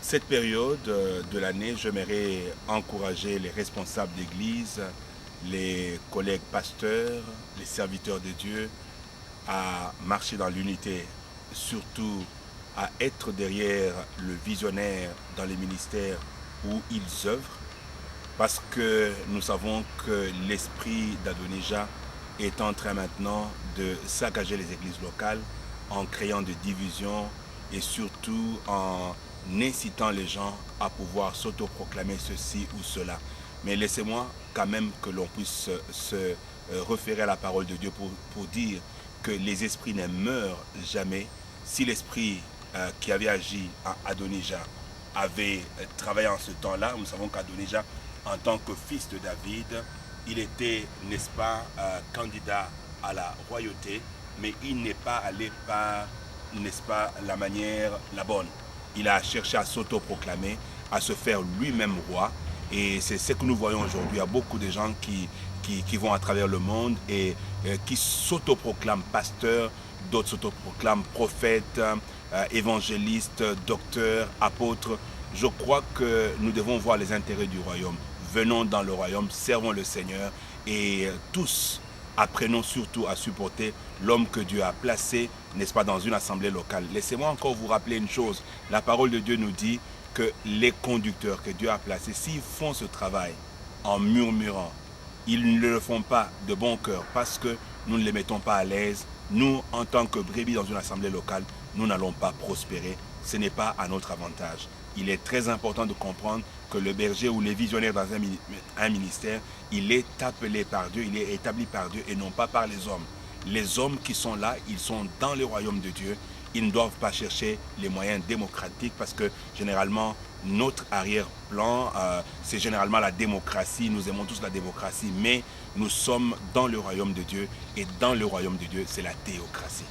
Cette période de l'année, j'aimerais encourager les responsables d'église, les collègues pasteurs, les serviteurs de Dieu à marcher dans l'unité, surtout à être derrière le visionnaire dans les ministères où ils œuvrent, parce que nous savons que l'esprit d'Adonija est en train maintenant de saccager les églises locales en créant des divisions et surtout en incitant les gens à pouvoir s'autoproclamer ceci ou cela. Mais laissez-moi quand même que l'on puisse se référer à la parole de Dieu pour dire que les esprits ne meurent jamais. Si l'esprit qui avait agi à Adonija avait travaillé en ce temps-là, nous savons qu'Adonija, en tant que fils de David, il était, n'est-ce pas, candidat à la royauté, mais il n'est pas allé par, n'est-ce pas, la manière la bonne. Il a cherché à s'autoproclamer, à se faire lui-même roi. Et c'est ce que nous voyons aujourd'hui. Il y a beaucoup de gens qui vont à travers le monde et qui s'autoproclament pasteurs, d'autres s'autoproclament prophètes, évangélistes, docteurs, apôtres. Je crois que nous devons voir les intérêts du royaume. Venons dans le royaume, servons le Seigneur et tous apprenons surtout à supporter l'homme que Dieu a placé, n'est-ce pas, dans une assemblée locale. Laissez-moi encore vous rappeler une chose. La parole de Dieu nous dit que les conducteurs que Dieu a placés, s'ils font ce travail en murmurant, ils ne le font pas de bon cœur parce que nous ne les mettons pas à l'aise. Nous, en tant que brebis dans une assemblée locale, nous n'allons pas prospérer. Ce n'est pas à notre avantage. Il est très important de comprendre que le berger ou les visionnaires dans un ministère, il est appelé par Dieu, il est établi par Dieu et non pas par les hommes. Les hommes qui sont là, ils sont dans le royaume de Dieu. Ils ne doivent pas chercher les moyens démocratiques parce que généralement, notre arrière-plan, c'est généralement la démocratie. Nous aimons tous la démocratie, mais nous sommes dans le royaume de Dieu et dans le royaume de Dieu, c'est la théocratie.